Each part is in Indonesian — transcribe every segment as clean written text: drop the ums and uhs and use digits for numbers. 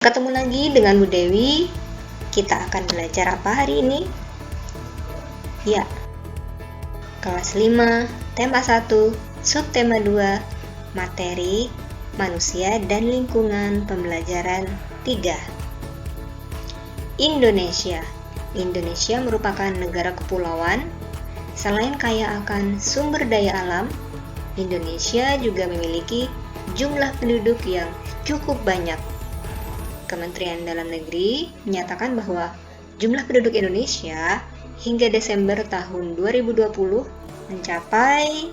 Ketemu lagi dengan Bu Dewi. Kita akan belajar apa hari ini? Ya, kelas 5, tema 1, subtema 2, materi, manusia dan lingkungan pembelajaran 3. Indonesia. Indonesia merupakan negara kepulauan. Selain kaya akan sumber daya alam, Indonesia juga memiliki jumlah penduduk yang cukup banyak. Kementerian Dalam Negeri menyatakan bahwa jumlah penduduk Indonesia hingga Desember tahun 2020 mencapai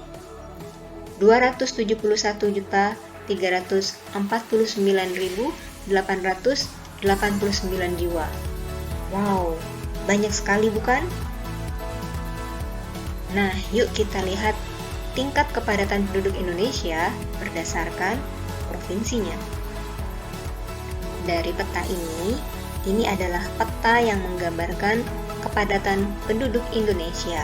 271.349.889 jiwa. Wow, banyak sekali bukan? Nah, yuk kita lihat tingkat kepadatan penduduk Indonesia berdasarkan provinsinya. Dari peta ini adalah peta yang menggambarkan kepadatan penduduk Indonesia.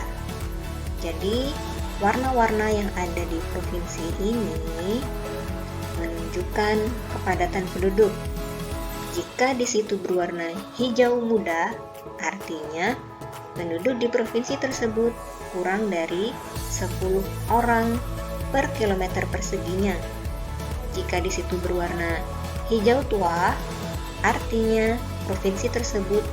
Jadi, warna-warna yang ada di provinsi ini menunjukkan kepadatan penduduk. Jika di situ berwarna hijau muda, artinya penduduk di provinsi tersebut kurang dari 10 orang per kilometer perseginya. Jika di situ berwarna hijau tua, artinya provinsi tersebut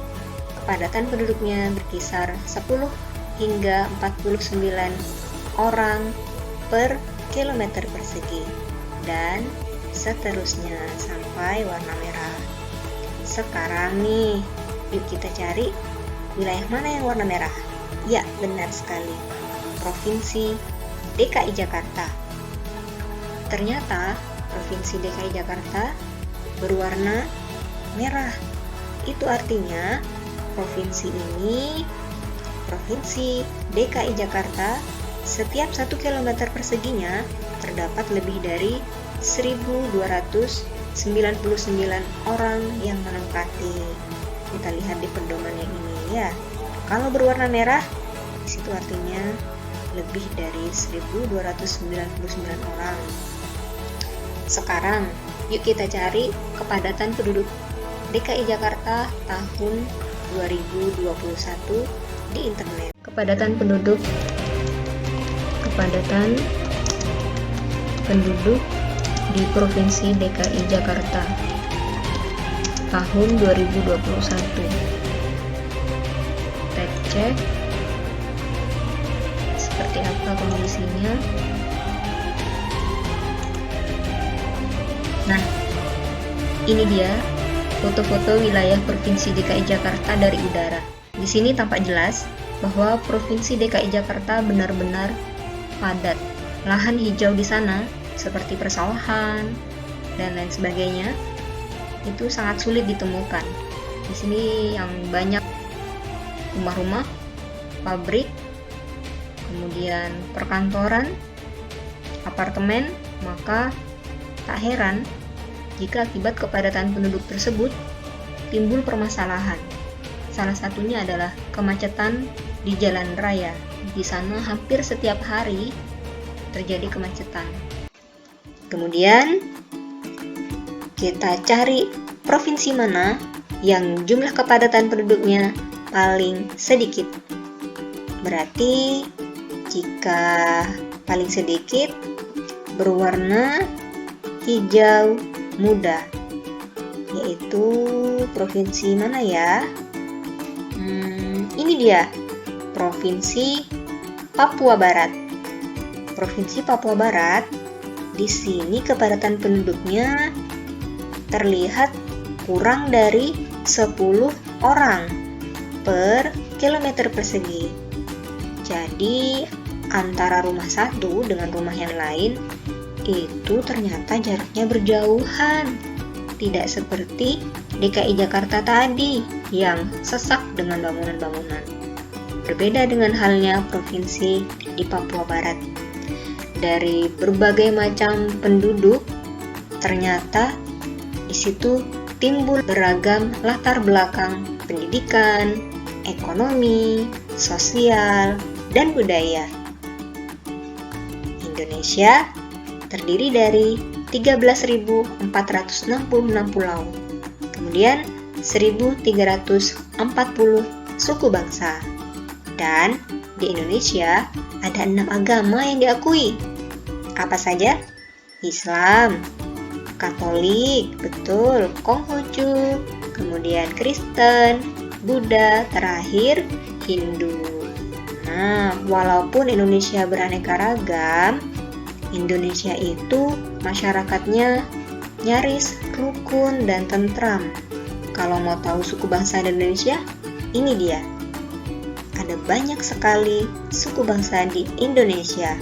kepadatan penduduknya berkisar 10 hingga 49 orang per kilometer persegi, dan seterusnya sampai warna merah. Sekarang nih, yuk kita cari wilayah mana yang warna merah. Ya, benar sekali, Provinsi DKI Jakarta. Ternyata Provinsi DKI Jakarta berwarna merah. Itu artinya provinsi DKI Jakarta, setiap 1 km perseginya terdapat lebih dari 1.299 orang yang menempati. Kita lihat di pedomannya ini ya. Kalau berwarna merah, itu artinya lebih dari 1.299 orang. Sekarang, yuk kita cari kepadatan penduduk DKI Jakarta tahun 2021 di internet. Kepadatan penduduk di Provinsi DKI Jakarta tahun 2021. Kita cek seperti apa kondisinya. Nah, ini dia foto-foto wilayah Provinsi DKI Jakarta dari udara. Di sini tampak jelas bahwa Provinsi DKI Jakarta benar-benar padat. Lahan hijau di sana seperti persawahan dan lain sebagainya itu sangat sulit ditemukan. Di sini yang banyak rumah-rumah, pabrik, kemudian perkantoran, apartemen, maka tak heran jika akibat kepadatan penduduk tersebut timbul permasalahan. Salah satunya adalah kemacetan di jalan raya. Di sana hampir setiap hari terjadi kemacetan. Kemudian kita cari provinsi mana yang jumlah kepadatan penduduknya paling sedikit. Berarti jika paling sedikit berwarna hijau muda, yaitu provinsi mana ya? Ini dia, Provinsi Papua Barat. Provinsi Papua Barat, di sini kepadatan penduduknya terlihat kurang dari 10 orang per kilometer persegi. Jadi antara rumah satu dengan rumah yang lain itu ternyata jaraknya berjauhan. Tidak seperti DKI Jakarta tadi yang sesak dengan bangunan-bangunan. Berbeda dengan halnya provinsi di Papua Barat. Dari berbagai macam penduduk, ternyata di situ timbul beragam latar belakang pendidikan, ekonomi, sosial, dan budaya. Indonesia terdiri dari 13.466 pulau. Kemudian 1340 suku bangsa. Dan di Indonesia ada 6 agama yang diakui. Apa saja? Islam, Katolik, betul, Konghucu, kemudian Kristen, Buddha, terakhir Hindu. Nah, walaupun Indonesia beraneka ragam, Indonesia itu masyarakatnya nyaris rukun dan tentram. Kalau mau tahu suku bangsa Indonesia, ini dia. Ada banyak sekali suku bangsa di Indonesia.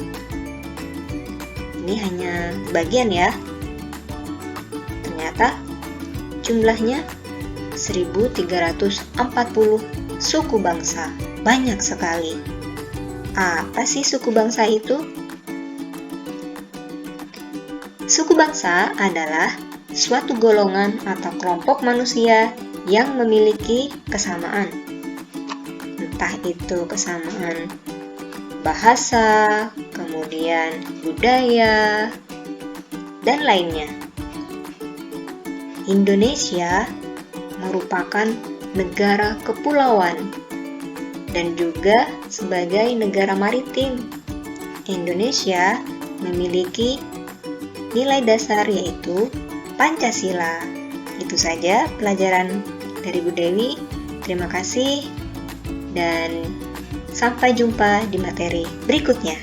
Ini hanya bagian ya. Ternyata jumlahnya 1340 suku bangsa. Banyak sekali. Apa sih suku bangsa itu? Suku bangsa adalah suatu golongan atau kelompok manusia yang memiliki kesamaan. Entah itu kesamaan bahasa, kemudian budaya, dan lainnya. Indonesia merupakan negara kepulauan dan juga sebagai negara maritim. Indonesia memiliki nilai dasar yaitu Pancasila. Itu saja pelajaran dari Bu Dewi. Terima kasih dan sampai jumpa di materi berikutnya.